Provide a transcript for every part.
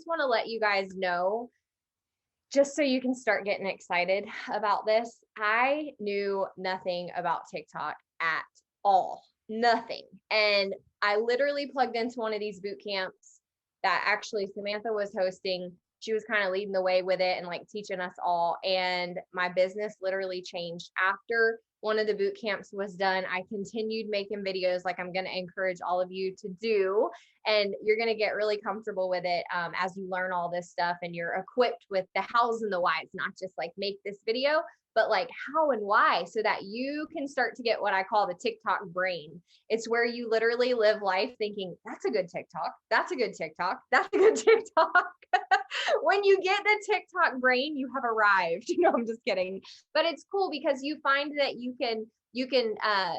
just want to let you guys know, just so you can start getting excited about this. I knew nothing about TikTok at all, nothing. And I literally plugged into one of these boot camps that actually Samantha was hosting. She was kind of leading the way with it and like teaching us all. And my business literally changed after one of the boot camps was done. I continued making videos like I'm going to encourage all of you to do. And you're going to get really comfortable with it as you learn all this stuff and you're equipped with the hows and the whys, not just like make this video, but like how and why, so that you can start to get what I call the TikTok brain. It's where you literally live life thinking, that's a good TikTok. That's a good TikTok. That's a good TikTok. When you get the TikTok brain, you have arrived. No, I'm just kidding. But it's cool because you find that you can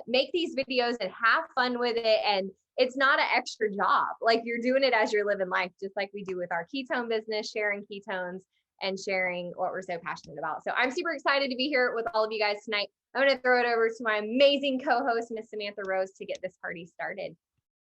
make these videos and have fun with it. And it's not an extra job. Like you're doing it as you're living life, just like we do with our ketone business, sharing ketones and sharing what we're so passionate about. So I'm super excited to be here with all of you guys tonight. I'm going to throw it over to my amazing co-host, Miss Samantha Rose, to get this party started.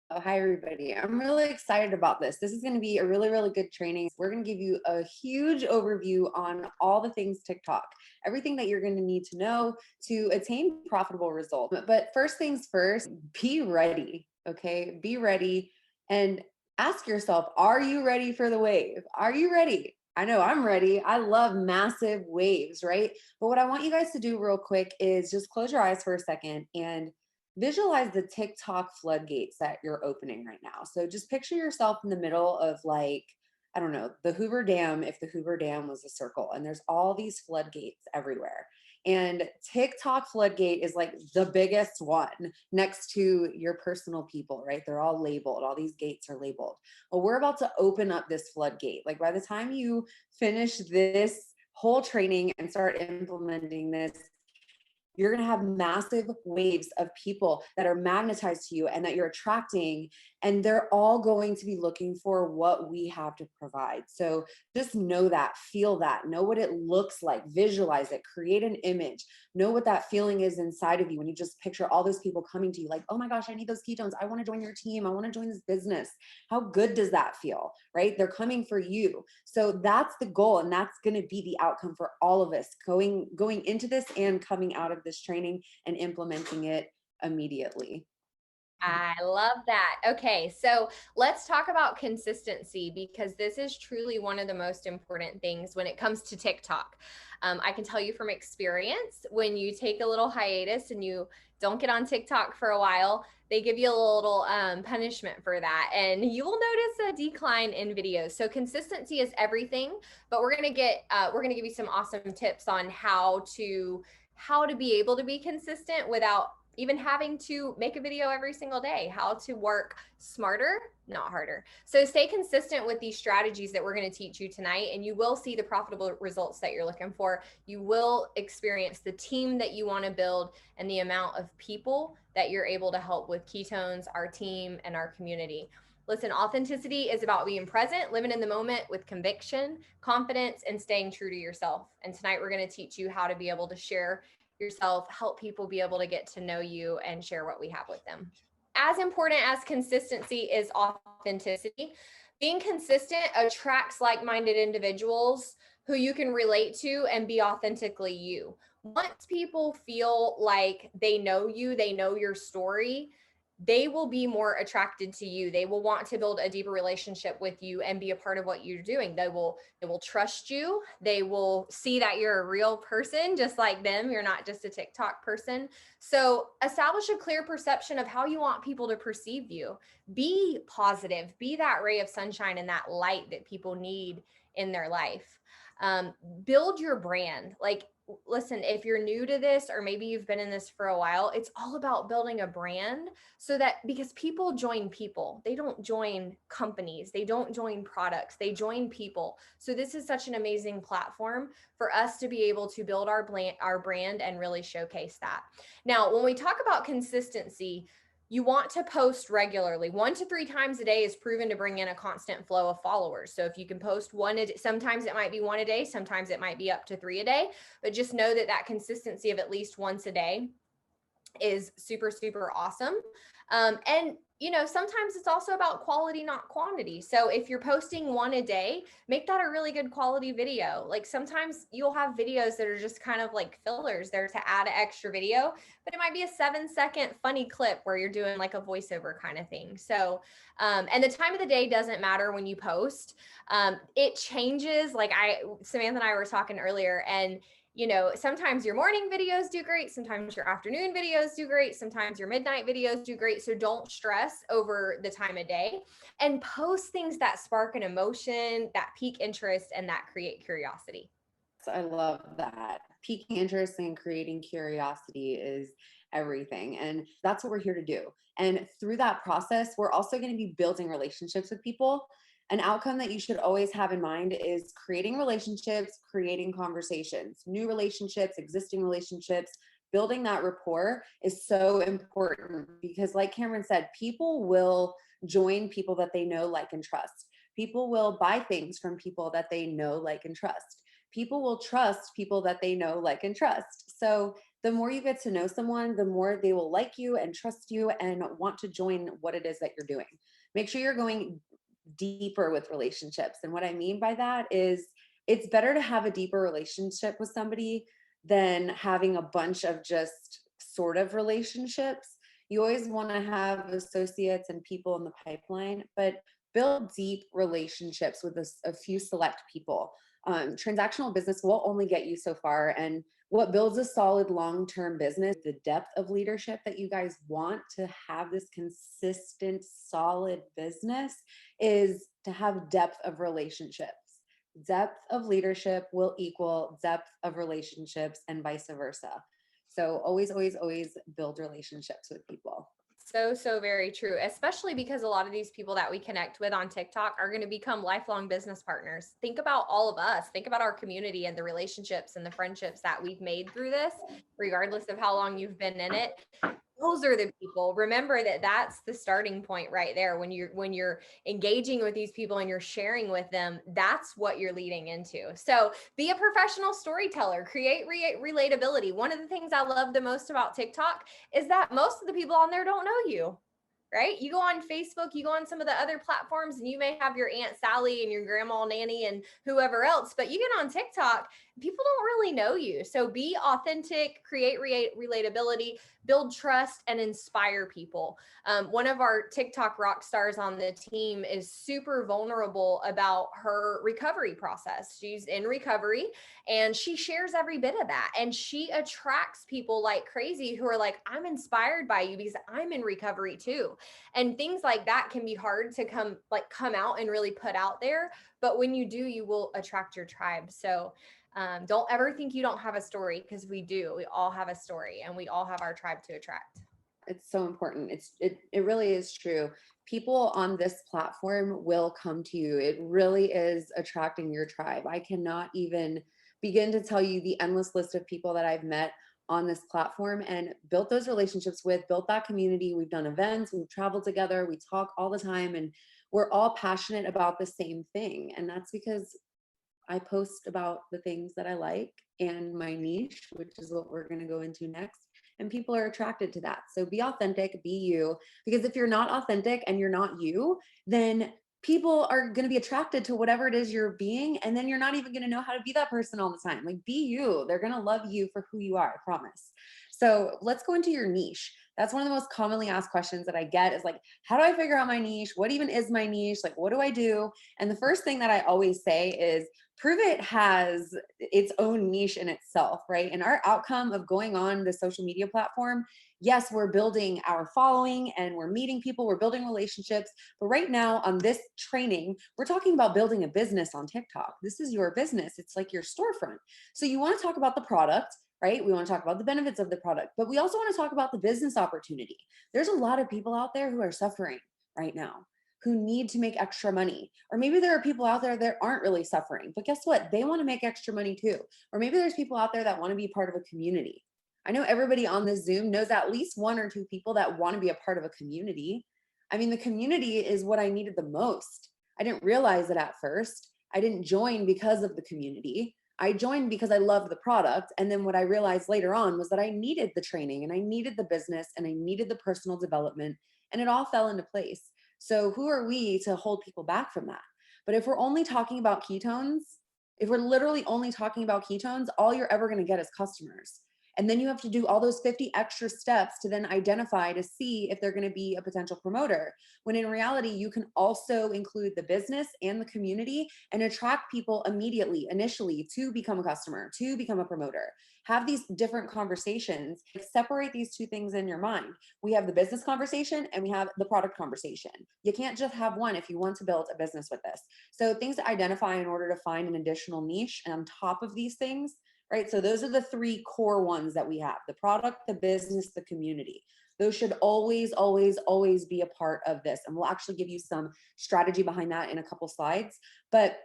Oh, hi, everybody. I'm really excited about this. This is going to be a really, really good training. We're going to give you a huge overview on all the things TikTok, everything that you're going to need to know to attain profitable results. But first things first, be ready, okay? Be ready and ask yourself, are you ready for the wave? Are you ready? I know I'm ready. I love massive waves, right? But what I want you guys to do real quick is just close your eyes for a second and visualize the TikTok floodgates that you're opening right now. So just picture yourself in the middle of like, I don't know, the Hoover Dam, if the Hoover Dam was a circle, and there's all these floodgates everywhere. And TikTok floodgate is like the biggest one next to your personal people, right? They're all labeled. All these gates are labeled. Well, we're about to open up this floodgate. Like by the time you finish this whole training and start implementing this, you're going to have massive waves of people that are magnetized to you and that you're attracting, and they're all going to be looking for what we have to provide. So just know that, feel that, know what it looks like, visualize it, create an image, know what that feeling is inside of you when you just picture all those people coming to you like, oh my gosh, I need those ketones. I want to join your team. I want to join this business. How good does that feel, right? They're coming for you. So that's the goal. And that's going to be the outcome for all of us going into this and coming out of this training and implementing it immediately. I love that. Okay, so let's talk about consistency, because this is truly one of the most important things when it comes to TikTok. I can tell you from experience, when you take a little hiatus and you don't get on TikTok for a while, they give you a little punishment for that, and you will notice a decline in videos. So consistency is everything, but we're gonna give you some awesome tips on how to be able to be consistent without even having to make a video every single day, how to work smarter, not harder. So stay consistent with these strategies that we're going to teach you tonight, and you will see the profitable results that you're looking for. You will experience the team that you want to build and the amount of people that you're able to help with ketones, our team, and our community. Listen, authenticity is about being present, living in the moment with conviction, confidence, and staying true to yourself. And tonight we're going to teach you how to be able to share yourself, help people be able to get to know you, and share what we have with them. As important as consistency is authenticity. Being consistent attracts like-minded individuals who you can relate to and be authentically you. Once people feel like they know you, they know your story, they will be more attracted to you. They will want to build a deeper relationship with you and be a part of what you're doing. They will trust you. They will see that you're a real person just like them. You're not just a TikTok person. So establish a clear perception of how you want people to perceive you. Be positive. Be that ray of sunshine and that light that people need in their life. Build your brand. Like, listen, if you're new to this, or maybe you've been in this for a while, it's all about building a brand, so that, because people join people, they don't join companies, they don't join products, they join people. So this is such an amazing platform for us to be able to build our brand and really showcase that. Now, when we talk about consistency, you want to post regularly. 1 to 3 times a day is proven to bring in a constant flow of followers. So if you can post one, sometimes it might be 1 a day, sometimes it might be up to 3 a day, but just know that that consistency of at least once a day is super, super awesome. And Sometimes it's also about quality, not quantity. So if you're posting one a day, make that a really good quality video. Like sometimes you'll have videos that are just kind of like fillers there to add an extra video, but it might be a 7-second funny clip where you're doing like a voiceover kind of thing. So, and the time of the day doesn't matter when you post. It changes. Samantha and I were talking earlier, and sometimes your morning videos do great. Sometimes your afternoon videos do great. Sometimes your midnight videos do great. So don't stress over the time of day and post things that spark an emotion, that pique interest, and that create curiosity. I love that. Piquing interest and creating curiosity is everything. And that's what we're here to do. And through that process, we're also going to be building relationships with people. An outcome that you should always have in mind is creating relationships, creating conversations, new relationships, existing relationships. Building that rapport is so important because, like Cameron said, people will join people that they know, like, and trust. People will buy things from people that they know, like, and trust. People will trust people that they know, like, and trust. So the more you get to know someone, the more they will like you and trust you and want to join what it is that you're doing. Make sure you're going deeper with relationships. And what I mean by that is it's better to have a deeper relationship with somebody than having a bunch of just sort of relationships. You always want to have associates and people in the pipeline, but build deep relationships with a few select people. Transactional business will only get you so far. And what builds a solid long-term business, the depth of leadership that you guys want to have this consistent, solid business, is to have depth of relationships. Depth of leadership will equal depth of relationships and vice versa. So always, always, always build relationships with people. So very true, especially because a lot of these people that we connect with on TikTok are going to become lifelong business partners. Think about all of us. Think about our community and the relationships and the friendships that we've made through this, regardless of how long you've been in it. Those are the people. Remember that that's the starting point right there. When you're engaging with these people and you're sharing with them, that's what you're leading into. So be a professional storyteller, create relatability. One of the things I love the most about TikTok is that most of the people on there don't know you, right? You go on Facebook, you go on some of the other platforms, and you may have your Aunt Sally and your grandma Nanny and whoever else, but you get on TikTok, people don't really know you. So be authentic, create relatability, build trust, and inspire people. One of our TikTok rock stars on the team is super vulnerable about her recovery process. She's in recovery and she shares every bit of that. And she attracts people like crazy who are like, I'm inspired by you because I'm in recovery too. And things like that can be hard to come out and really put out there. But when you do, you will attract your tribe. So don't ever think you don't have a story, because we do. We all have a story and we all have our tribe to attract. It's so important. It really is true. People on this platform will come to you. It really is attracting your tribe. I cannot even begin to tell you the endless list of people that I've met on this platform and built those relationships with, built that community. We've done events, we've traveled together, we talk all the time, and we're all passionate about the same thing. And that's because I post about the things that I like and my niche, which is what we're going to go into next. And people are attracted to that. So be authentic, be you. Because if you're not authentic and you're not you, then people are going to be attracted to whatever it is you're being. And then you're not even going to know how to be that person all the time. Like, be you. They're going to love you for who you are, I promise. So let's go into your niche. That's one of the most commonly asked questions that I get is like, how do I figure out my niche? What even is my niche? Like, what do I do? And the first thing that I always say is, Pruvit has its own niche in itself, right? And our outcome of going on the social media platform, yes, we're building our following and we're meeting people, we're building relationships. But right now on this training, we're talking about building a business on TikTok. This is your business. It's like your storefront. So you want to talk about the product, right? We want to talk about the benefits of the product, but we also want to talk about the business opportunity. There's a lot of people out there who are suffering right now, who need to make extra money. Or maybe there are people out there that aren't really suffering, but guess what? They want to make extra money too. Or maybe there's people out there that want to be part of a community. I know everybody on this Zoom knows at least one or two people that want to be a part of a community. I mean, the community is what I needed the most. I didn't realize it at first. I didn't join because of the community. I joined because I loved the product. And then what I realized later on was that I needed the training and I needed the business and I needed the personal development. and it all fell into place. So who are we to hold people back from that? But if we're only talking about ketones, if we're literally only talking about ketones, all you're ever going to get is customers. And then you have to do all those 50 extra steps to then identify to see if they're going to be a potential promoter. When in reality, you can also include the business and the community and attract people immediately, initially, to become a customer, to become a promoter. Have these different conversations, separate these two things in your mind. We have the business conversation and we have the product conversation. You can't just have one if you want to build a business with this. So things to identify in order to find an additional niche. And on top of these things, right? So those are the three core ones that we have: the product, the business, the community. Those should always, always, always be a part of this. And we'll actually give you some strategy behind that in a couple slides. But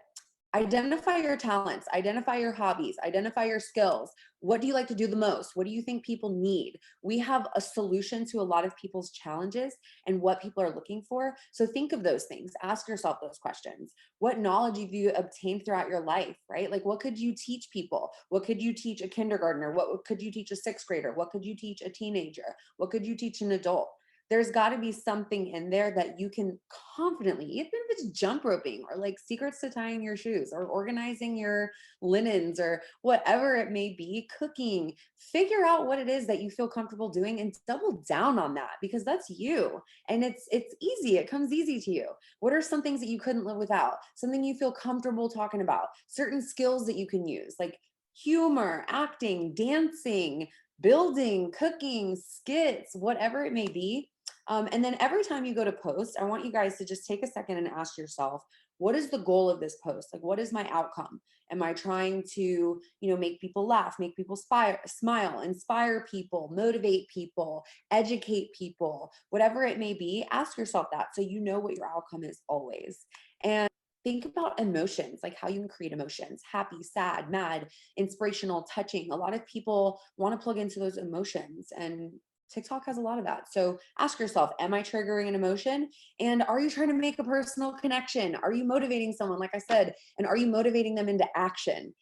identify your talents, identify your hobbies, identify your skills. What do you like to do the most? What do you think people need? We have a solution to a lot of people's challenges and what people are looking for. So think of those things. Ask yourself those questions. What knowledge have you obtained throughout your life, right? Like, what could you teach people? What could you teach a kindergartner? What could you teach a sixth grader? What could you teach a teenager? What could you teach an adult? There's got to be something in there that you can confidently, even if it's jump roping or like secrets to tying your shoes or organizing your linens or whatever it may be, cooking. Figure out what it is that you feel comfortable doing and double down on that, because that's you. And it's easy. It comes easy to you. What are some things that you couldn't live without? Something you feel comfortable talking about, certain skills that you can use, like humor, acting, dancing, building, cooking, skits, whatever it may be. And then every time you go to post, I want you guys to just take a second and ask yourself, what is the goal of this post? Like, what is my outcome? Am I trying to, make people laugh, make people smile, inspire people, motivate people, educate people, whatever it may be? Ask yourself that so you know what your outcome is always. And think about emotions, like how you can create emotions: happy, sad, mad, inspirational, touching. A lot of people want to plug into those emotions, and TikTok has a lot of that. So ask yourself, am I triggering an emotion? And are you trying to make a personal connection? Are you motivating someone, like I said, and are you motivating them into action?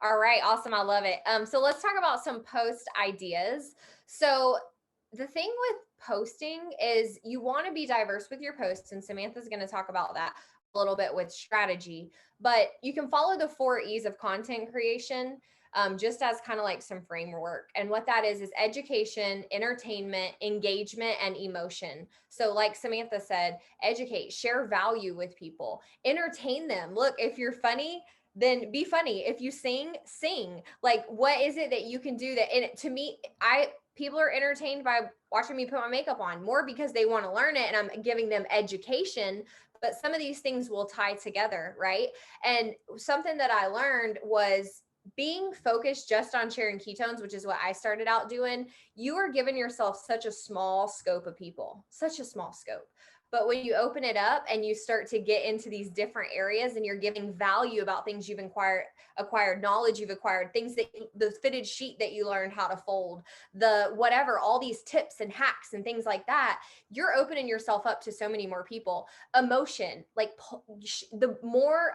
All right, awesome. I love it. So let's talk about some post ideas. So the thing with posting is you want to be diverse with your posts, and Samantha's going to talk about that a little bit with strategy, but you can follow the 4 E's of content creation. Just as kind of like some framework. And what that is education, entertainment, engagement, and emotion. So, like Samantha said, educate, share value with people, entertain them. Look, if you're funny, then be funny. If you sing, sing. Like, what is it that you can do that? And to me, people are entertained by watching me put my makeup on more because they want to learn it, and I'm giving them education. But some of these things will tie together, right? And something that I learned was being focused just on sharing ketones, which is what I started out doing. You are giving yourself such a small scope of people, such a small scope. But when you open it up and you start to get into these different areas and you're giving value about things you've acquired knowledge you've acquired, things that the fitted sheet that you learned how to fold, the whatever, all these tips and hacks and things like that, you're opening yourself up to so many more people. Emotion, like the more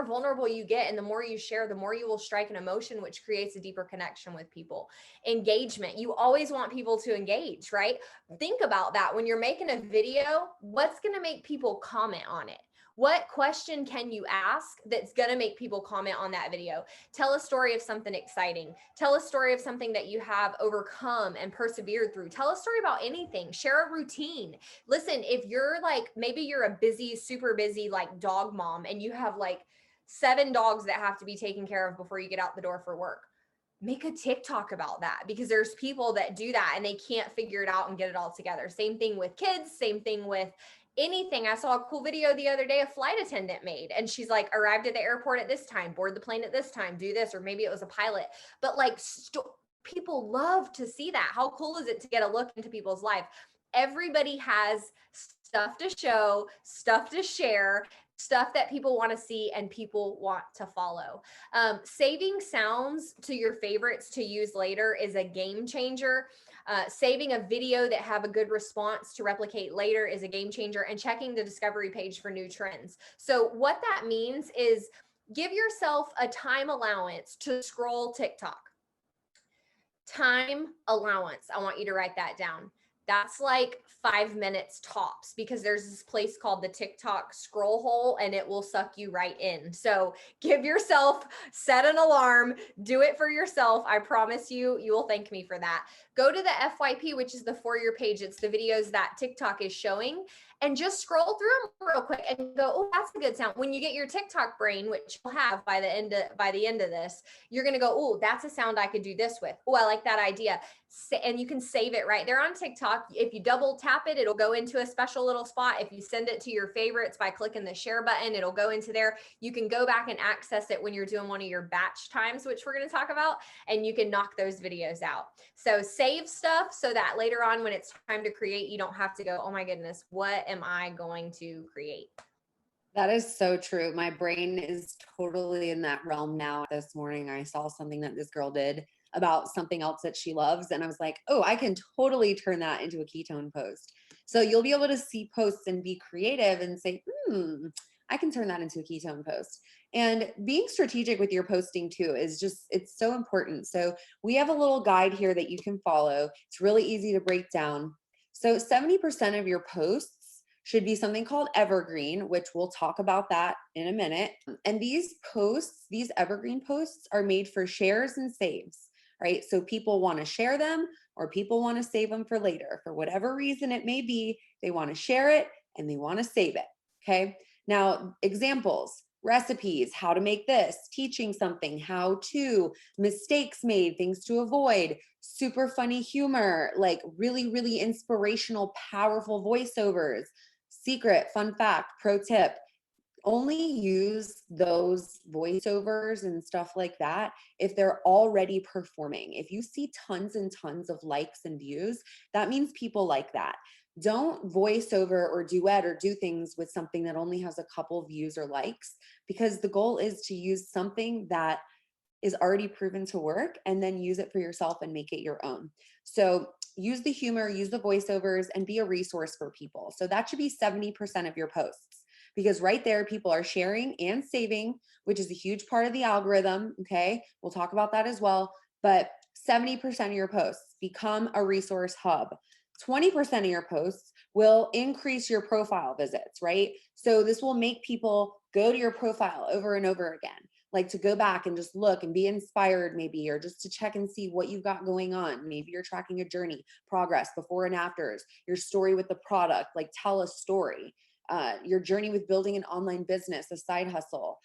vulnerable you get and the more you share, the more you will strike an emotion, which creates a deeper connection with people. Engagement, you always want people to engage, right? Think about that when you're making a video. What's going to make people comment on it? What question can you ask that's going to make people comment on that video? Tell a story of something exciting. Tell a story of something that you have overcome and persevered through. Tell a story about anything. Share a routine. Listen, if you're like, maybe you're a busy, super busy, like dog mom, and you have like 7 dogs that have to be taken care of before you get out the door for work, make a TikTok about that, because there's people that do that and they can't figure it out and get it all together. Same thing with kids, same thing with anything. I saw a cool video the other day a flight attendant made, and she's like, arrived at the airport at this time, board the plane at this time, do this, or maybe it was a pilot. But like people love to see that. How cool is it to get a look into people's life? Everybody has stuff to show, stuff to share, stuff that people want to see and people want to follow. Saving sounds to your favorites to use later is a game changer. Saving a video that have a good response to replicate later is a game changer, and checking the discovery page for new trends. So what that means is give yourself a time allowance to scroll TikTok. Time allowance. I want you to write that down. that's like 5 minutes tops, because there's this place called the TikTok scroll hole and it will suck you right in. So give yourself, set an alarm, do it for yourself. I promise you, you will thank me for that. Go to the FYP, which is the For Your page. It's the videos that TikTok is showing, and just scroll through them real quick and go, oh, that's a good sound. When you get your TikTok brain, which you'll have by the end of this, you're going to go, oh, that's a sound I could do this with. Oh, I like that idea. And you can save it right there on TikTok. If you double tap it, it'll go into a special little spot. If you send it to your favorites by clicking the share button, it'll go into there. You can go back and access it when you're doing one of your batch times, which we're going to talk about, and you can knock those videos out. So save stuff so that later on when it's time to create, you don't have to go, oh my goodness, what am I going to create? That is so true. My brain is totally in that realm now. This morning, I saw something that this girl did about something else that she loves. And I was like, oh, I can totally turn that into a ketone post. So you'll be able to see posts and be creative and say, I can turn that into a ketone post. And being strategic with your posting too is just, it's so important. So we have a little guide here that you can follow. It's really easy to break down. So 70% of your posts should be something called evergreen, which we'll talk about that in a minute. And these posts, these evergreen posts, are made for shares and saves, right? So people want to share them or people want to save them for later. For whatever reason it may be, they want to share it and they want to save it, okay? Now, examples, recipes, how to make this, teaching something, how to, mistakes made, things to avoid, super funny humor, like really, really inspirational, powerful voiceovers. Secret, fun fact, pro tip, only use those voiceovers and stuff like that if they're already performing. If you see tons and tons of likes and views, that means people like that. Don't voice over or duet or do things with something that only has a couple views or likes, because the goal is to use something that is already proven to work and then use it for yourself and make it your own. So use the humor, use the voiceovers, and be a resource for people. So that should be 70% of your posts, because right there, people are sharing and saving, which is a huge part of the algorithm. Okay. We'll talk about that as well. But 70% of your posts become a resource hub. 20% of your posts will increase your profile visits, right? So this will make people go to your profile over and over again, like to go back and just look and be inspired maybe, or just to check and see what you've got going on. Maybe you're tracking a journey, progress, before and afters, your story with the product, like tell a story, your journey with building an online business, a side hustle,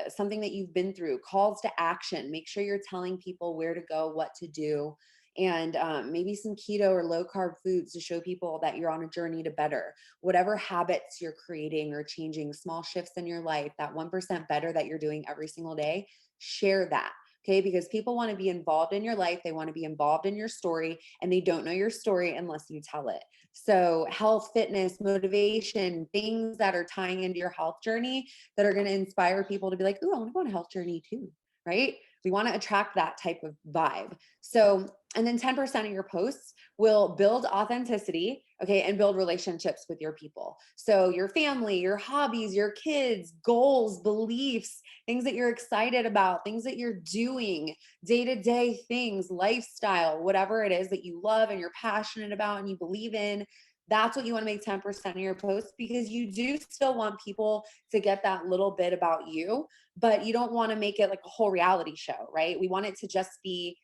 something that you've been through, calls to action. Make sure you're telling people where to go, what to do, and maybe some keto or low carb foods to show people that you're on a journey to better. Whatever habits you're creating or changing, small shifts in your life, that 1% better that you're doing every single day, share that. Okay, because people want to be involved in your life. They want to be involved in your story, and they don't know your story unless you tell it. So health, fitness, motivation, things that are tying into your health journey that are going to inspire people to be like, oh, I want to go on a health journey too, right? We want to attract that type of vibe. So, and then 10% of your posts will build authenticity, okay, and build relationships with your people. So your family, your hobbies, your kids, goals, beliefs, things that you're excited about, things that you're doing, day-to-day things, lifestyle, whatever it is that you love and you're passionate about and you believe in. That's what you want to make 10% of your posts, because you do still want people to get that little bit about you, but you don't want to make it like a whole reality show, right? We want it to just be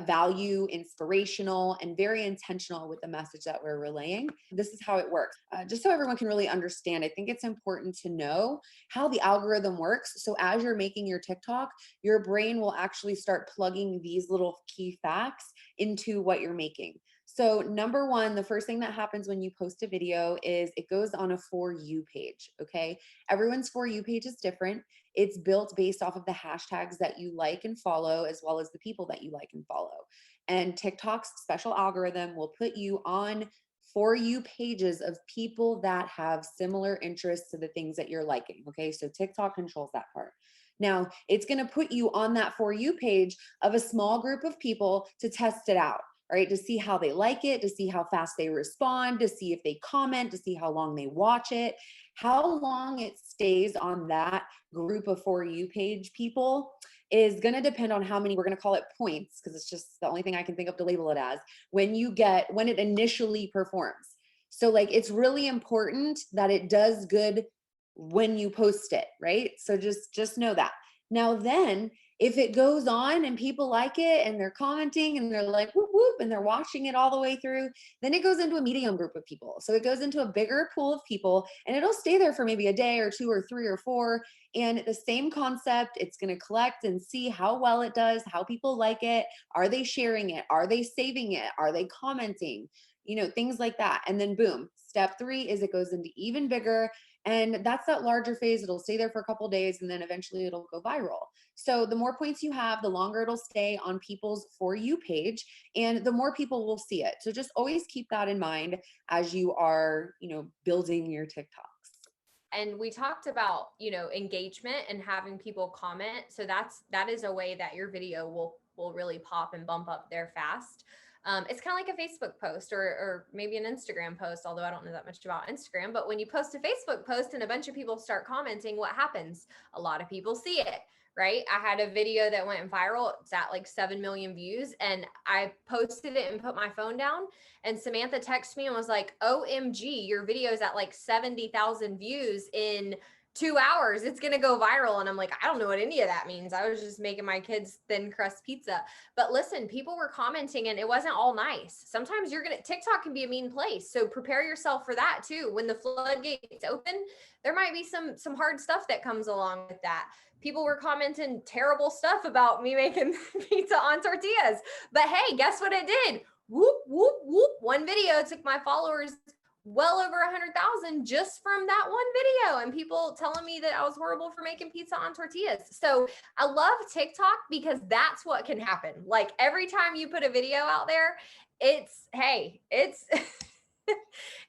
value, inspirational, and very intentional with the message that we're relaying. This is how it works. Just so everyone can really understand, I think it's important to know how the algorithm works. So as you're making your TikTok, your brain will actually start plugging these little key facts into what you're making. So number one, the first thing that happens when you post a video is it goes on a For You page, okay? Everyone's For You page is different. It's built based off of the hashtags that you like and follow, as well as the people that you like and follow. And TikTok's special algorithm will put you on For You pages of people that have similar interests to the things that you're liking, okay? So TikTok controls that part. Now, it's going to put you on that For You page of a small group of people to test it out, right? To see how they like it, to see how fast they respond, to see if they comment, to see how long they watch it, how long it stays on that group of For You page people is going to depend on how many, we're going to call it points, because it's just the only thing I can think of to label it as, when it initially performs. So like, it's really important that it does good when you post it, right? So just know that. Now then, if it goes on and people like it and they're commenting and they're like whoop whoop and they're watching it all the way through, then it goes into a medium group of people. So it goes into a bigger pool of people, and it'll stay there for maybe a day or two or three or four. And the same concept, it's going to collect and see how well it does, how people like it. Are they sharing it? Are they saving it? Are they commenting? Things like that. And then boom, step 3 is it goes into even bigger. And that's that larger phase. It'll stay there for a couple days and then eventually it'll go viral. So the more points you have, the longer it'll stay on people's For You page and the more people will see it. So just always keep that in mind as you are, building your TikToks. And we talked about, engagement and having people comment. So that is a way that your video will really pop and bump up there fast. It's kind of like a Facebook post or maybe an Instagram post, although I don't know that much about Instagram. But when you post a Facebook post and a bunch of people start commenting, what happens? A lot of people see it, right? I had a video that went viral. It's at like 7 million views. And I posted it and put my phone down. And Samantha texted me and was like, OMG, your video's at like 70,000 views in 2 hours. It's going to go viral. And I'm like, I don't know what any of that means. I was just making my kids thin crust pizza. But listen, people were commenting and it wasn't all nice. Sometimes TikTok can be a mean place. So prepare yourself for that too. When the floodgates open, there might be some hard stuff that comes along with that. People were commenting terrible stuff about me making pizza on tortillas. But hey, guess what it did? Whoop, whoop, whoop. One video took my followers well over 100,000 just from that one video, and people telling me that I was horrible for making pizza on tortillas. So I love TikTok because that's what can happen. Like every time you put a video out there, it's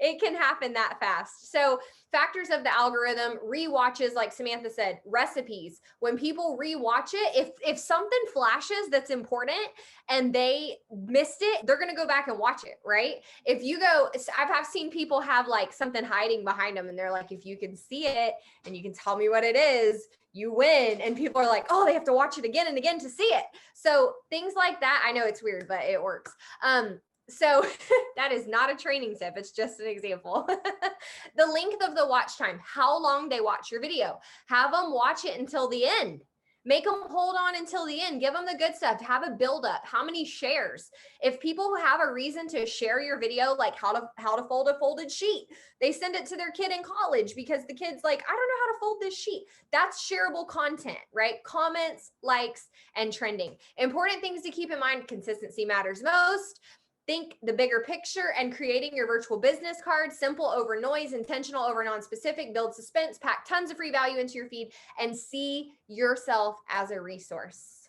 it can happen that fast. So factors of the algorithm, rewatches, like Samantha said, recipes. When people rewatch it, if something flashes that's important and they missed it, they're going to go back and watch it, right? If you go, I've seen people have like something hiding behind them and they're like, if you can see it and you can tell me what it is, you win. And people are like, oh, they have to watch it again and again to see it. So things like that. I know it's weird, but it works. So that is not a training tip. It's just an example. The length of the watch time, how long they watch your video. Have them watch it until the end. Make them hold on until the end. Give them the good stuff. Have a build up. How many shares? If people have a reason to share your video, like how to fold a folded sheet, they send it to their kid in college because the kid's like, I don't know how to fold this sheet. That's shareable content, right? Comments, likes, and trending. Important things to keep in mind. Consistency matters most. Think the bigger picture and creating your virtual business card, simple over noise, intentional over non-specific, build suspense, pack tons of free value into your feed, and see yourself as a resource.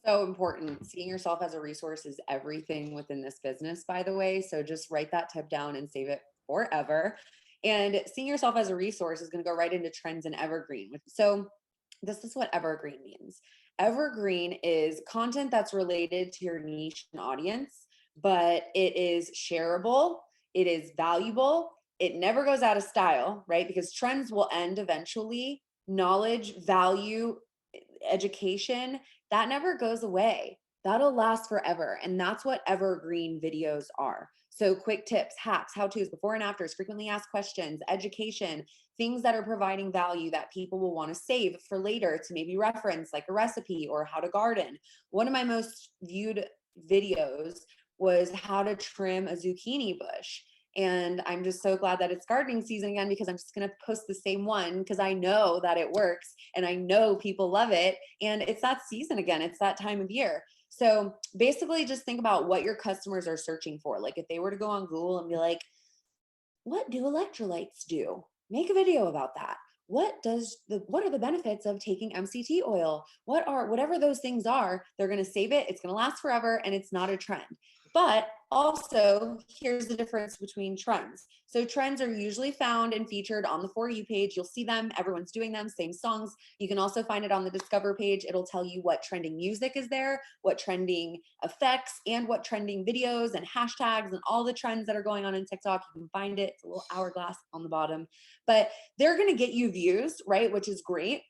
So important. Seeing yourself as a resource is everything within this business, by the way. So just write that tip down and save it forever. And seeing yourself as a resource is going to go right into trends and evergreen. So this is what evergreen means. Evergreen is content that's related to your niche and audience, but it is shareable, it is valuable, it never goes out of style, right? Because trends will end eventually. Knowledge, value, education, that never goes away. That'll last forever. And that's what evergreen videos are. So quick tips, hacks, how-tos, before and afters, frequently asked questions, education, things that are providing value that people will want to save for later to maybe reference, like a recipe or how to garden. One of my most viewed videos was how to trim a zucchini bush. And I'm just so glad that it's gardening season again, because I'm just going to post the same one because I know that it works and I know people love it. And it's that season again. It's that time of year. So basically just think about what your customers are searching for. Like if they were to go on Google and be like, what do electrolytes do? Make a video about that. What are the benefits of taking MCT oil? Whatever those things are, they're going to save it. It's going to last forever and it's not a trend. But also, here's the difference between trends. So trends are usually found and featured on the For You page. You'll see them. Everyone's doing them, same songs. You can also find it on the Discover page. It'll tell you what trending music is there, what trending effects, and what trending videos and hashtags and all the trends that are going on in TikTok. You can find it. It's a little hourglass on the bottom. But they're going to get you views, right? Which is great.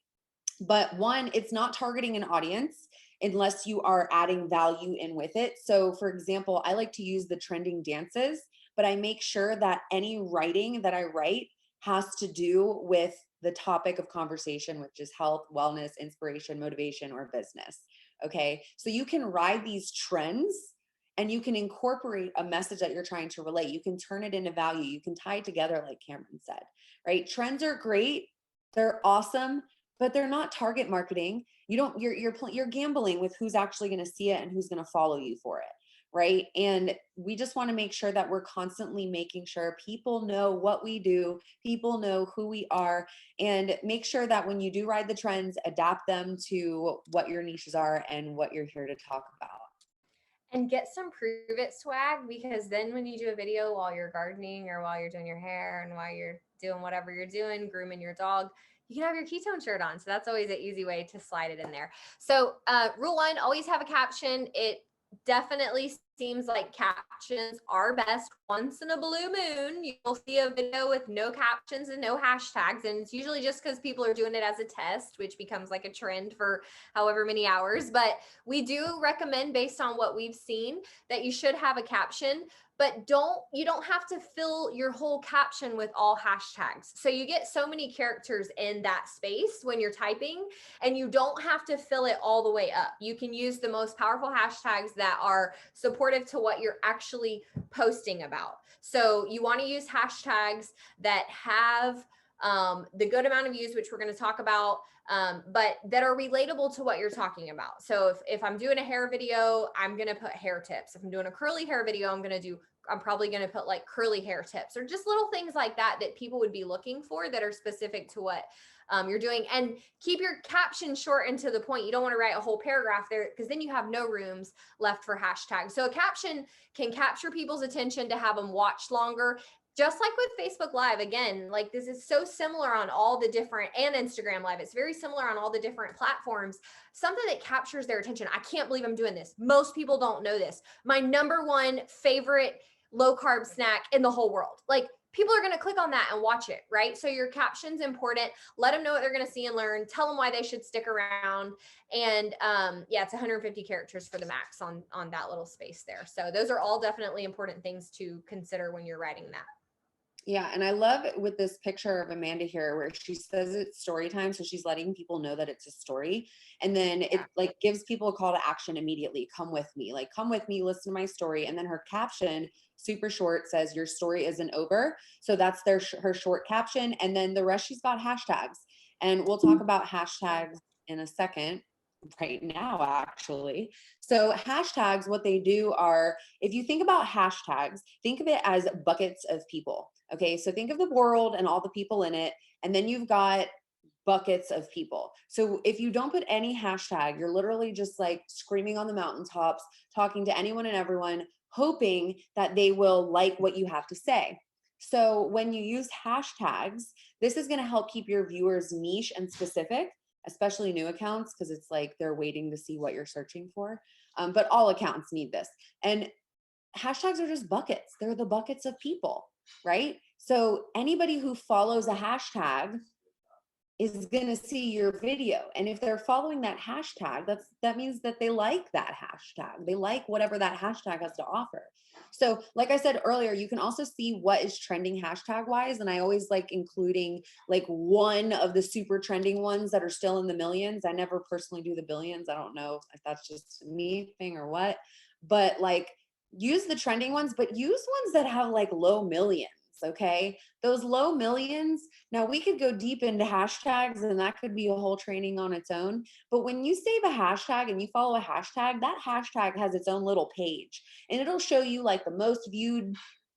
But one, it's not targeting an audience unless you are adding value in with it. So for example, I like to use the trending dances, but I make sure that any writing that I write has to do with the topic of conversation, which is health, wellness, inspiration, motivation, or business. Okay. So you can ride these trends and you can incorporate a message that you're trying to relate. You can turn it into value. You can tie it together, like Cameron said, right? Trends are great. They're awesome, but they're not target marketing. You don't, you're gambling with who's actually going to see it and who's going to follow you for it. Right. And we just want to make sure that we're constantly making sure people know what we do, people know who we are, and make sure that when you do ride the trends, adapt them to what your niches are and what you're here to talk about. And get some prove it swag, because then when you do a video while you're gardening or while you're doing your hair and while you're doing whatever you're doing, grooming your dog, you can have your ketone shirt on. So that's always an easy way to slide it in there. So rule one, always have a caption. It definitely seems like captions are best. Once in a blue moon, you'll see a video with no captions and no hashtags. And it's usually just because people are doing it as a test, which becomes like a trend for however many hours. But we do recommend, based on what we've seen, that you should have a caption, but you don't have to fill your whole caption with all hashtags. So you get so many characters in that space when you're typing, and you don't have to fill it all the way up. You can use the most powerful hashtags that are supportive to what you're actually posting about. So you want to use hashtags that have the good amount of views, which we're going to talk about, but that are relatable to what you're talking about. So if I'm doing a hair video, I'm going to put hair tips. If I'm doing a curly hair video, I'm probably going to put like curly hair tips, or just little things like that people would be looking for, that are specific to what you're doing. And keep your caption short and to the point. You don't want to write a whole paragraph there, because then you have no rooms left for hashtags. So a caption can capture people's attention to have them watch longer. Just like with Facebook Live, again, like this is so similar on all the different, and Instagram Live, it's very similar on all the different platforms. Something that captures their attention. I can't believe I'm doing this. Most people don't know this. My number one favorite low carb snack in the whole world. Like, people are going to click on that and watch it, right? So your caption's important. Let them know what they're going to see and learn. Tell them why they should stick around. And yeah, it's 150 characters for the max on that little space there. So those are all definitely important things to consider when you're writing that. Yeah, and I love it with this picture of Amanda here where she says it's story time. So she's letting people know that it's a story. And then it like gives people a call to action immediately. Come with me, like come with me, listen to my story. And then her caption, super short, says your story isn't over. So that's her short caption. And then the rest, she's got hashtags. And we'll talk about hashtags in a second, right now actually. So hashtags, what they do are, if you think about hashtags, think of it as buckets of people. Okay, so think of the world and all the people in it, and then you've got buckets of people. So if you don't put any hashtag, you're literally just like screaming on the mountaintops, talking to anyone and everyone, hoping that they will like what you have to say. So when you use hashtags, this is going to help keep your viewers niche and specific, especially new accounts, because it's like they're waiting to see what you're searching for. But all accounts need this. And hashtags are just buckets. They're the buckets of people, right? So anybody who follows a hashtag is going to see your video. And if they're following that hashtag, that means that they like that hashtag. They like whatever that hashtag has to offer. So like I said earlier, you can also see what is trending hashtag wise. And I always like including like one of the super trending ones that are still in the millions. I never personally do the billions. I don't know if that's just a me thing or what, but like use the trending ones, but use ones that have like low millions. Okay. Those low millions. Now we could go deep into hashtags and that could be a whole training on its own. But when you save a hashtag and you follow a hashtag, that hashtag has its own little page and it'll show you like the most viewed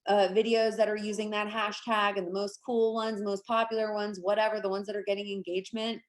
videos that are using that hashtag and the most cool ones, the most popular ones, whatever, the ones that are getting engagement.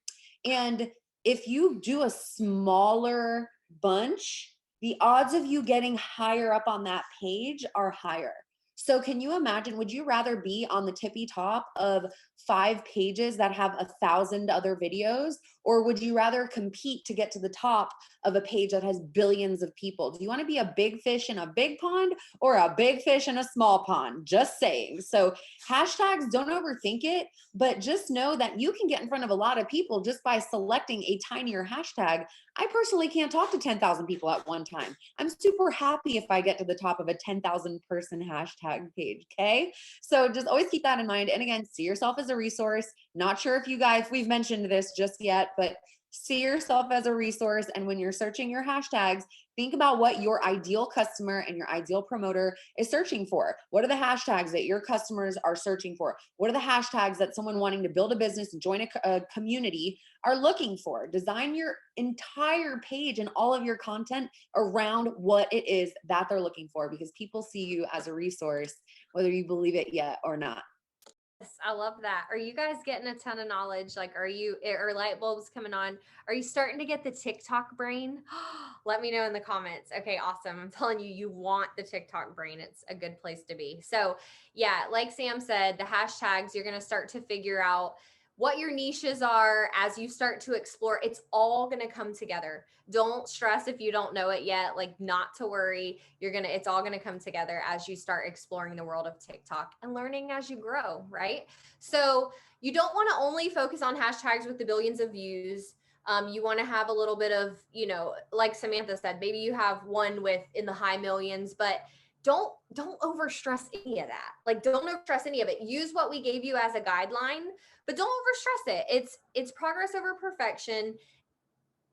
And if you do a smaller bunch, the odds of you getting higher up on that page are higher. So can you imagine, would you rather be on the tippy top of 5 pages that have 1,000 other videos? Or would you rather compete to get to the top of a page that has billions of people? Do you want to be a big fish in a big pond or a big fish in a small pond? Just saying. So hashtags, don't overthink it, but just know that you can get in front of a lot of people just by selecting a tinier hashtag. I personally can't talk to 10,000 people at one time. I'm super happy if I get to the top of a 10,000 person hashtag page. Okay. So just always keep that in mind. And again, see yourself as a resource. Not sure if you guys, we've mentioned this just yet, but see yourself as a resource. And when you're searching your hashtags, think about what your ideal customer and your ideal promoter is searching for. What are the hashtags that your customers are searching for? What are the hashtags that someone wanting to build a business and join a community are looking for? Design your entire page and all of your content around what it is that they're looking for, because people see you as a resource, whether you believe it yet or not. Yes, I love that. Are you guys getting a ton of knowledge? Like, are light bulbs coming on? Are you starting to get the TikTok brain? Let me know in the comments. Okay, awesome. I'm telling you, you want the TikTok brain. It's a good place to be. So, yeah, like Sam said, the hashtags, you're going to start to figure out what your niches are as you start to explore. It's all going to come together. Don't stress if you don't know it yet, like not to worry. It's all going to come together as you start exploring the world of TikTok and learning as you grow, right? So you don't want to only focus on hashtags with the billions of views. You want to have a little bit of, like Samantha said, maybe you have one with in the high millions, but don't overstress any of that. Like, don't overstress any of it. Use what we gave you as a guideline, but don't overstress it. It's progress over perfection.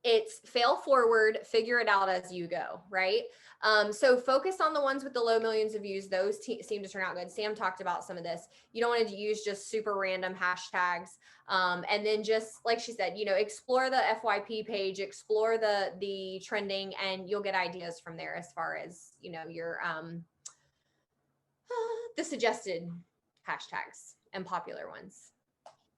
It's fail forward, figure it out as you go, right? So focus on the ones with the low millions of views. Those seem to turn out good. Sam talked about some of this. You don't want to use just super random hashtags. And then just like she said, explore the FYP page, explore the trending, and you'll get ideas from there as far as, your the suggested hashtags and popular ones.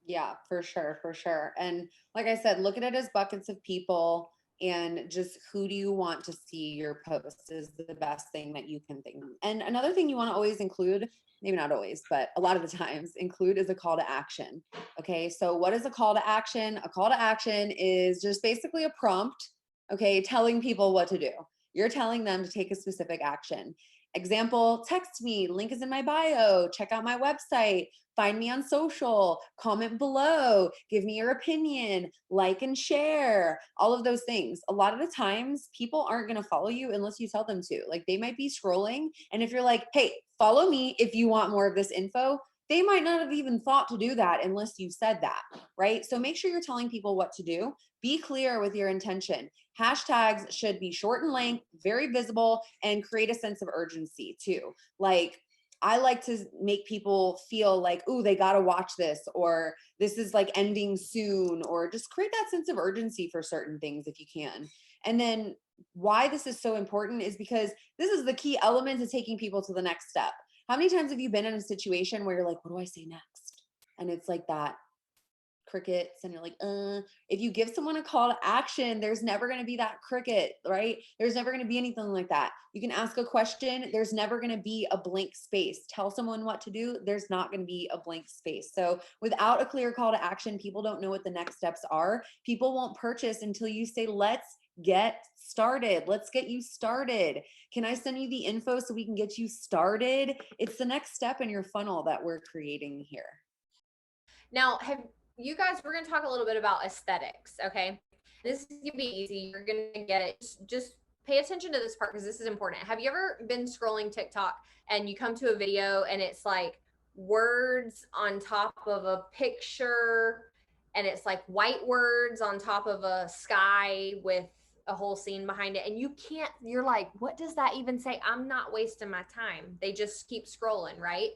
Yeah, for sure, for sure. And like I said, look at it as buckets of people, and just who do you want to see your post is the best thing that you can think of. And another thing you want to always include, maybe not always, but a lot of the times include, is a call to action. Okay, so what is a call to action? A call to action is just basically a prompt, okay, telling people what to do. You're telling them to take a specific action. Example, text me, link is in my bio, check out my website, find me on social, comment below, give me your opinion, like and share, all of those things. A lot of the times people aren't going to follow you unless you tell them to. Like, they might be scrolling, and if you're like, hey, follow me if you want more of this info, they might not have even thought to do that unless you said that, right? So make sure you're telling people what to do. Be clear with your intention. Hashtags should be short in length, very visible, and create a sense of urgency too. Like, I like to make people feel like, ooh, they got to watch this, or this is like ending soon, or just create that sense of urgency for certain things if you can. And then why this is so important is because this is the key element to taking people to the next step. How many times have you been in a situation where you're like, what do I say next? And it's like that crickets, and you're like, if you give someone a call to action, there's never going to be that cricket, right? There's never going to be anything like that. You can ask a question, there's never going to be a blank space. Tell someone what to do, there's not going to be a blank space. So without a clear call to action, people don't know what the next steps are. People won't purchase until you say, let's get started. Let's get you started. Can I send you the info so we can get you started? It's the next step in your funnel that we're creating here. Now, have you guys, we're going to talk a little bit about aesthetics, okay? This is going to be easy. You're going to get it. Just pay attention to this part because this is important. Have you ever been scrolling TikTok and you come to a video and it's like words on top of a picture, and it's like white words on top of a sky with a whole scene behind it, and you're like, what does that even say? I'm not wasting my time. They just keep scrolling, right?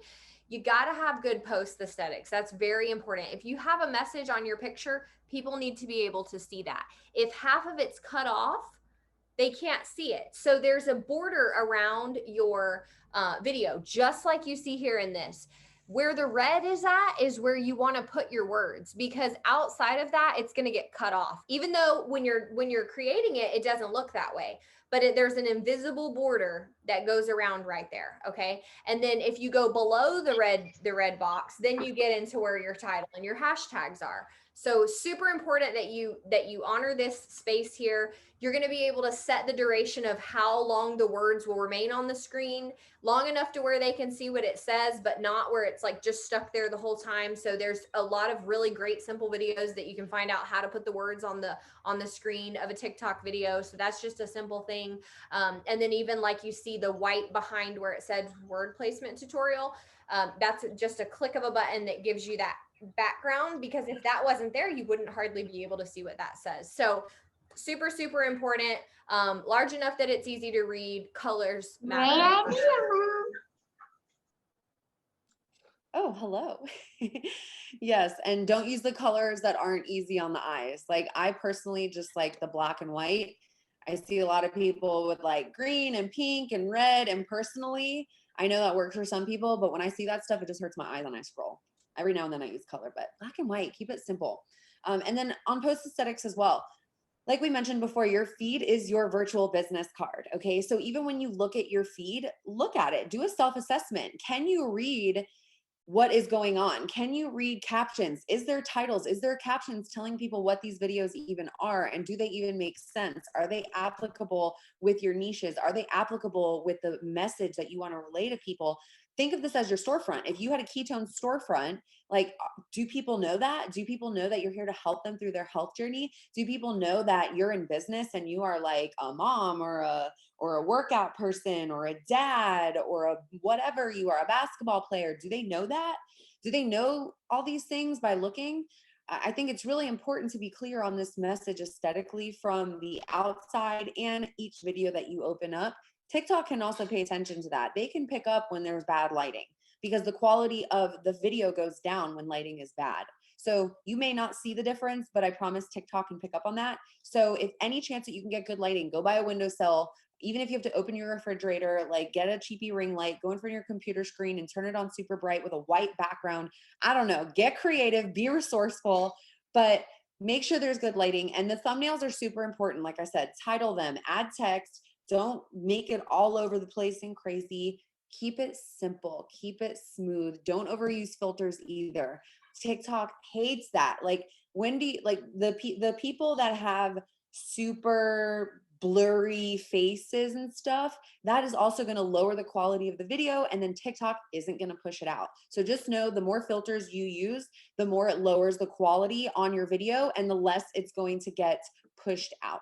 You got to have good post aesthetics. That's very important. If you have a message on your picture, people need to be able to see that. If half of it's cut off, they can't see it. So there's a border around your video, just like you see here in this. Where the red is at is where you want to put your words, because outside of that, it's going to get cut off. Even though when you're creating it, it doesn't look that way, but there's an invisible border that goes around right there. Okay. And then if you go below the red box, then you get into where your title and your hashtags are. So super important that you honor this space here. You're going to be able to set the duration of how long the words will remain on the screen, long enough to where they can see what it says, but not where it's like just stuck there the whole time. So there's a lot of really great simple videos that you can find out how to put the words on the screen of a TikTok video. So that's just a simple thing. And then even like you see the white behind where it said word placement tutorial, that's just a click of a button that gives you that background, because if that wasn't there, you wouldn't hardly be able to see what that says. So super, super important. Large enough that it's easy to read. Colors matter. Oh, hello. Yes, and don't use the colors that aren't easy on the eyes. Like I personally just like the black and white. I see a lot of people with like green and pink and red, and personally, I know that works for some people, but when I see that stuff, it just hurts my eyes when I scroll. Every now and then I use color, but black and white, keep it simple. And then on post aesthetics as well, like we mentioned before, your feed is your virtual business card. Okay. So even when you look at your feed, look at it, do a self assessment. Can you read what is going on? Can you read captions? Is there titles? Is there captions telling people what these videos even are? And do they even make sense? Are they applicable with your niches? Are they applicable with the message that you want to relay to people? Think of this as your storefront. If you had a ketone storefront, like, do people know that? Do people know that you're here to help them through their health journey? Do people know that you're in business and you are like a mom or a workout person or a dad or a whatever you are, a basketball player? Do they know that? Do they know all these things by looking? I think it's really important to be clear on this message aesthetically from the outside, and each video that you open up. TikTok can also pay attention to that. They can pick up when there's bad lighting, because the quality of the video goes down when lighting is bad. So you may not see the difference, but I promise TikTok can pick up on that. So if any chance that you can get good lighting, go buy a windowsill. Even if you have to open your refrigerator, like get a cheapy ring light, go in front of your computer screen and turn it on super bright with a white background. I don't know, get creative, be resourceful, but make sure there's good lighting. And the thumbnails are super important. Like I said, title them, add text, don't make it all over the place and crazy. Keep it simple, keep it smooth. Don't overuse filters either. TikTok hates that. Like Wendy, like the people that have super blurry faces and stuff, that is also going to lower the quality of the video, and then TikTok isn't going to push it out. So just know the more filters you use, the more it lowers the quality on your video and the less it's going to get pushed out.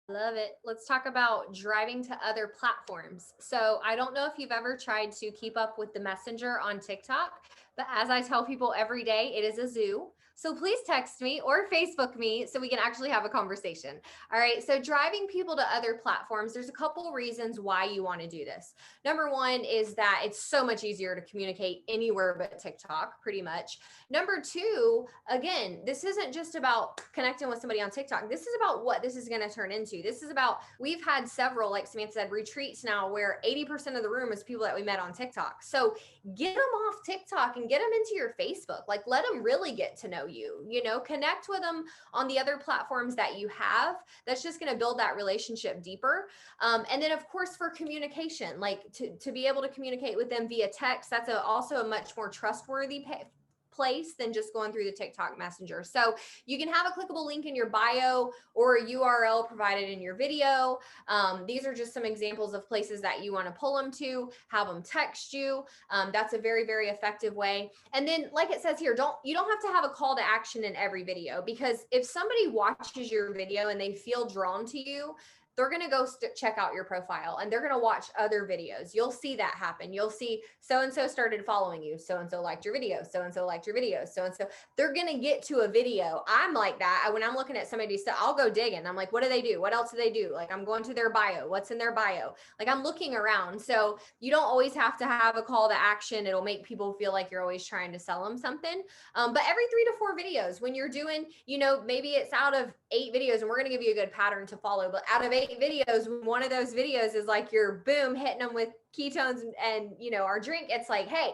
Love it. Let's talk about driving to other platforms. So I don't know if you've ever tried to keep up with the Messenger on TikTok, but as I tell people every day, it is a zoo. So please text me or Facebook me so we can actually have a conversation. All right. So driving people to other platforms, there's a couple reasons why you want to do this. Number one is that it's so much easier to communicate anywhere but TikTok, pretty much. Number two, again, this isn't just about connecting with somebody on TikTok. This is about what this is going to turn into. This is about, we've had several, like Samantha said, retreats now where 80% of the room is people that we met on TikTok. So get them off TikTok and get them into your Facebook. Like, let them really get to know you, connect with them on the other platforms that you have. That's just going to build that relationship deeper. And then of course, for communication, like to be able to communicate with them via text, that's also a much more trustworthy place than just going through the TikTok Messenger. So you can have a clickable link in your bio or a URL provided in your video. These are just some examples of places that you want to pull them to, have them text you. That's a very, very effective way. And then like it says here, you don't have to have a call to action in every video, because if somebody watches your video and they feel drawn to you, they're going to go check out your profile and they're going to watch other videos. You'll see that happen. You'll see so-and-so started following you. So-and-so liked your video. So-and-so liked your video. So-and-so, they're going to get to a video. I'm like that. When I'm looking at somebody's stuff, I'll go digging. I'm like, what do they do? What else do they do? Like, I'm going to their bio. What's in their bio? Like, I'm looking around. So you don't always have to have a call to action. It'll make people feel like you're always trying to sell them something. But every 3 to 4 videos, when you're doing, maybe it's out of 8 videos, and we're going to give you a good pattern to follow, but out of 8 videos, one of those videos is like you're boom hitting them with ketones and our drink, it's like, hey,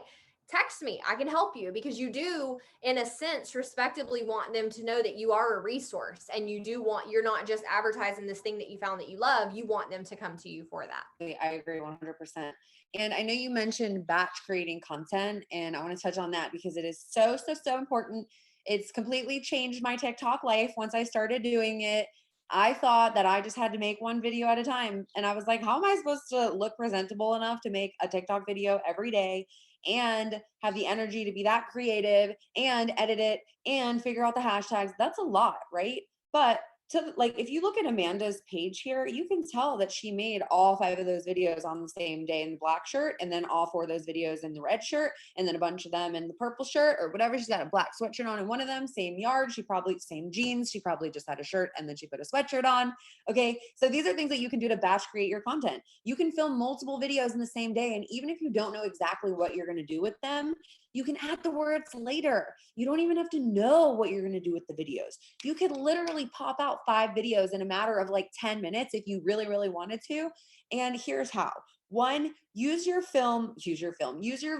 text me. I can help you, because you do, in a sense, respectively want them to know that you are a resource, and you do want, you're not just advertising this thing that you found that you love. You want them to come to you for that. I agree 100%. And I know you mentioned batch creating content, and I want to touch on that because it is so, so, so important. It's completely changed my TikTok life once I started doing it. I thought that I just had to make one video at a time. And I was like, how am I supposed to look presentable enough to make a TikTok video every day and have the energy to be that creative and edit it and figure out the hashtags? That's a lot, right? But to like, if you look at Amanda's page here, you can tell that she made all 5 of those videos on the same day in the black shirt, and then all 4 of those videos in the red shirt, and then a bunch of them in the purple shirt or whatever. She's got a black sweatshirt on in one of them, same yard. She probably, same jeans. She probably just had a shirt and then she put a sweatshirt on. Okay. So these are things that you can do to batch create your content. You can film multiple videos in the same day. And even if you don't know exactly what you're going to do with them, you can add the words later. You don't even have to know what you're going to do with the videos. You could literally pop out 5 videos in a matter of like 10 minutes if you really, really wanted to. And here's how. One, use your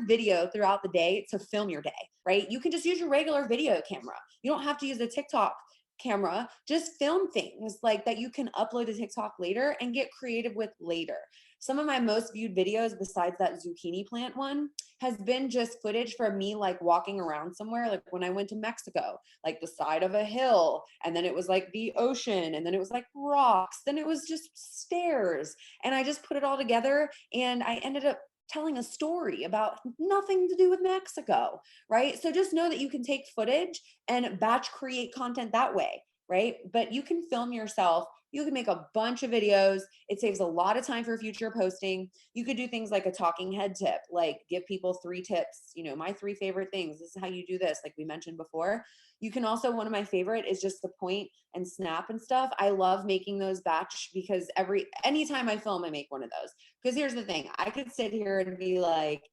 video throughout the day to film your day, right? You can just use your regular video camera. You don't have to use a TikTok camera. Just film things like that you can upload to TikTok later and get creative with later. Some of my most viewed videos besides that zucchini plant one has been just footage from me like walking around somewhere, like when I went to Mexico, like the side of a hill, and then it was like the ocean, and then it was like rocks, then it was just stairs, and I just put it all together, and I ended up telling a story about nothing to do with Mexico, right? So just know that you can take footage and batch create content that way, right? But you can film yourself. You can make a bunch of videos. It saves a lot of time for future posting. You could do things like a talking head tip, like give people 3 tips, my 3 favorite things. This is how you do this, like we mentioned before. You can also, one of my favorite is just the point and snap and stuff. I love making those batch because anytime I film, I make one of those. Because here's the thing, I could sit here and be like,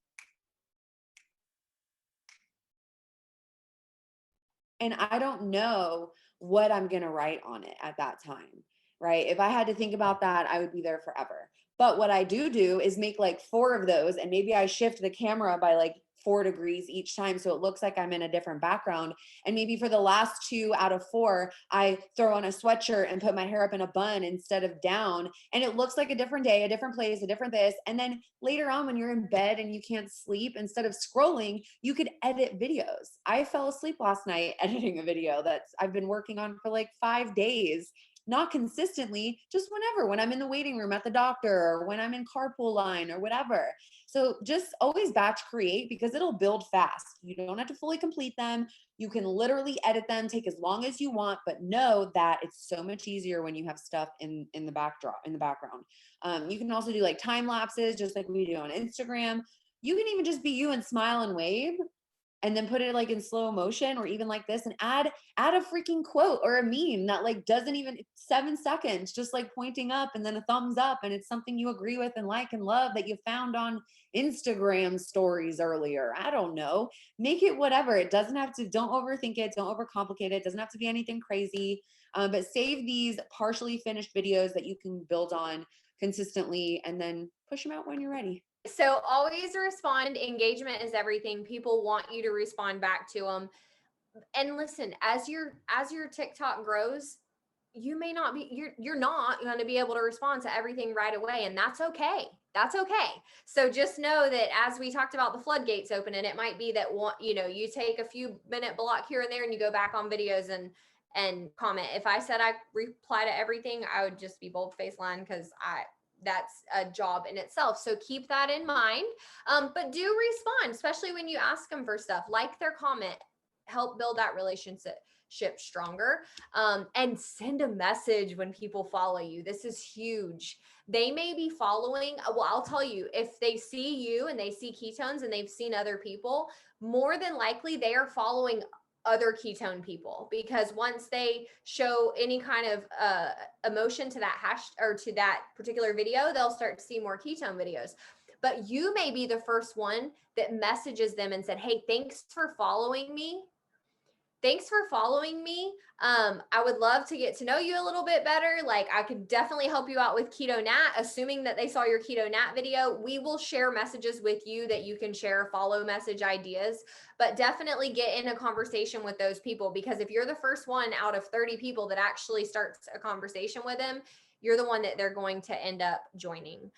and I don't know what I'm going to write on it at that time, right? If I had to think about that, I would be there forever. But what I do is make like 4 of those, and maybe I shift the camera by like 4 degrees each time so it looks like I'm in a different background. And maybe for the last 2 out of 4, I throw on a sweatshirt and put my hair up in a bun instead of down, and it looks like a different day, a different place, a different this. And then later on, when you're in bed and you can't sleep, instead of scrolling, you could edit videos. I fell asleep last night editing a video that I've been working on for like 5 days, not consistently, just whenever, when I'm in the waiting room at the doctor or when I'm in carpool line or whatever. So just always batch create because it'll build fast. You don't have to fully complete them. You can literally edit them, take as long as you want, but know that it's so much easier when you have stuff in the background. You can also do like time lapses, just like we do on Instagram. You can even just be you and smile and wave, and then put it like in slow motion or even like this, and add a freaking quote or a meme that like doesn't even 7 seconds, just like pointing up and then a thumbs up, and it's something you agree with and like and love that you found on Instagram stories earlier. I don't know. Make it whatever. It doesn't have to, don't overthink it, don't overcomplicate it. It doesn't have to be anything crazy. But save these partially finished videos that you can build on consistently and then push them out when you're ready. So always respond. Engagement is everything. People want you to respond back to them. And listen, as your TikTok grows, you may not be, you're not going to be able to respond to everything right away, and that's okay. That's okay. So just know that, as we talked about the floodgates open, and it might be that you take a few minute block here and there and you go back on videos and comment. If I said I reply to everything, I would just be bold-faced lying, because that's a job in itself. So keep that in mind. But do respond, especially when you ask them for stuff. Like their comment, help build that relationship stronger. And send a message when people follow you. This is huge. They may be following, well, I'll tell you, if they see you and they see ketones and they've seen other people, more than likely they are following other ketone people, because once they show any kind of emotion to that hash or to that particular video, they'll start to see more ketone videos. But you may be the first one that messages them and said, hey, thanks for following me. thanks for following me. I would love to get to know you a little bit better. Like, I could definitely help you out with Keto Nat, assuming that they saw your Keto Nat video. We will share messages with you that you can share follow message ideas, but definitely get in a conversation with those people, because if you're the first one out of 30 people that actually starts a conversation with them, you're the one that they're going to end up joining.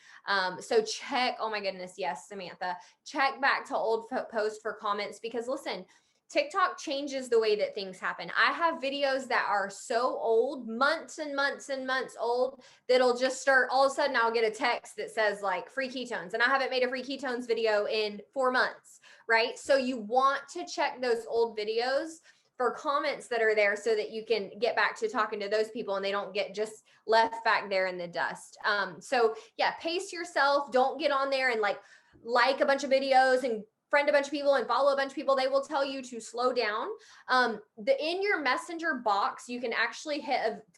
So check, oh my goodness, yes, Samantha, check back to old posts for comments, because listen, TikTok changes the way that things happen. I have videos that are so old, months and months and months old, that'll just start, all of a sudden I'll get a text that says like free ketones, and I haven't made a free ketones video in 4 months, right? So you want to check those old videos for comments that are there so that you can get back to talking to those people and they don't get just left back there in the dust. So yeah, pace yourself. Don't get on there and like a bunch of videos and friend a bunch of people and follow a bunch of people. They will tell you to slow down. In your messenger box, you can actually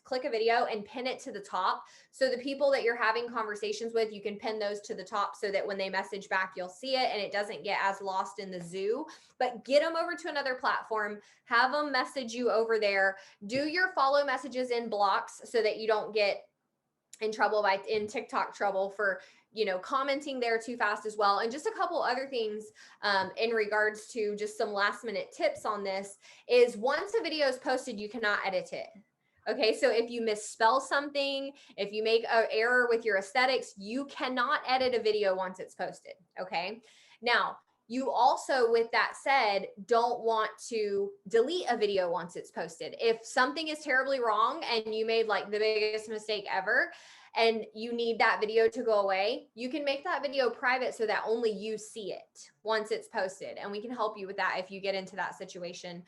click a video and pin it to the top. So the people that you're having conversations with, you can pin those to the top so that when they message back, you'll see it and it doesn't get as lost in the zoo. But get them over to another platform, have them message you over there. Do your follow messages in blocks so that you don't get in trouble in TikTok trouble for commenting there too fast as well. And just a couple other things in regards to just some last minute tips on this is, once a video is posted, you cannot edit it. Okay, so if you misspell something, if you make an error with your aesthetics, you cannot edit a video once it's posted. Okay, now you also, with that said, don't want to delete a video once it's posted. If something is terribly wrong and you made like the biggest mistake ever, and you need that video to go away, you can make that video private so that only you see it once it's posted. And we can help you with that if you get into that situation.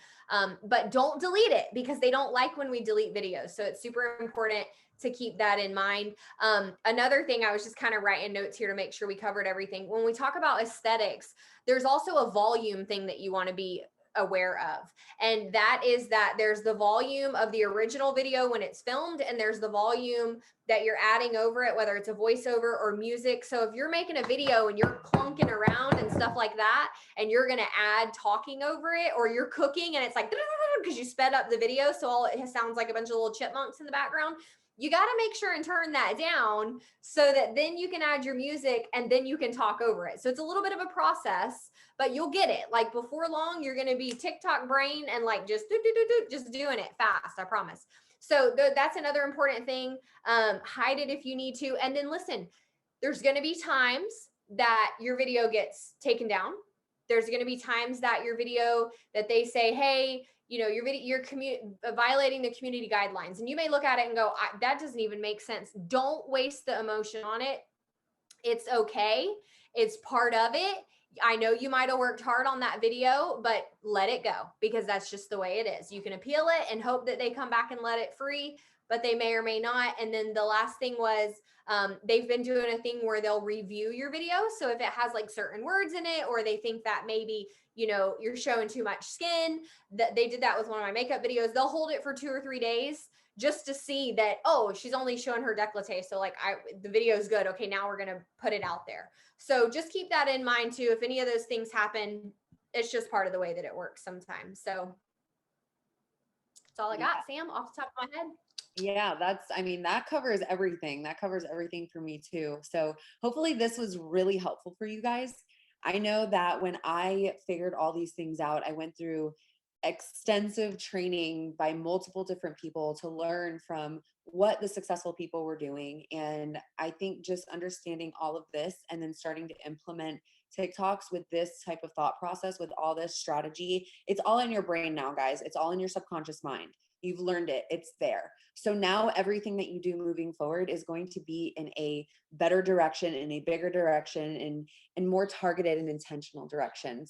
But don't delete it, because they don't like when we delete videos. So it's super important to keep that in mind. Another thing, I was just kind of writing notes here to make sure we covered everything. When we talk about aesthetics, there's also a volume thing that you want to be aware of. And that is that there's the volume of the original video when it's filmed, and there's the volume that you're adding over it, whether it's a voiceover or music. So if you're making a video and you're clunking around and stuff like that, and you're going to add talking over it, or you're cooking and it's like, because you sped up the video, so all it sounds like a bunch of little chipmunks in the background, you got to make sure and turn that down so that then you can add your music and then you can talk over it. So it's a little bit of a process, but you'll get it. Like, before long, you're going to be TikTok brain and like just doing it fast. I promise. So that's another important thing. Hide it if you need to. And then listen, there's going to be times that your video gets taken down. There's going to be times that your video, that they say, hey, your video, you're violating the community guidelines. And you may look at it and go, that doesn't even make sense. Don't waste the emotion on it. It's okay. It's part of it. I know you might have worked hard on that video, but let it go, because that's just the way it is. You can appeal it and hope that they come back and let it free, but they may or may not. And then the last thing was, they've been doing a thing where they'll review your video. So if it has like certain words in it, or they think that maybe, you're showing too much skin, that they did that with one of my makeup videos, they'll hold it for 2 or 3 days just to see that, oh, she's only showing her décolleté. So like the video is good. Okay, now we're going to put it out there. So just keep that in mind too. If any of those things happen, it's just part of the way that it works sometimes. So that's all I got, Sam, off the top of my head. Yeah, that covers everything. That covers everything for me too. So hopefully this was really helpful for you guys. I know that when I figured all these things out, I went through extensive training by multiple different people to learn from what the successful people were doing. And I think just understanding all of this and then starting to implement TikToks with this type of thought process, with all this strategy, it's all in your brain now, guys. It's all in your subconscious mind. You've learned it. It's there. So now everything that you do moving forward is going to be in a better direction, in a bigger direction, and more targeted and intentional direction.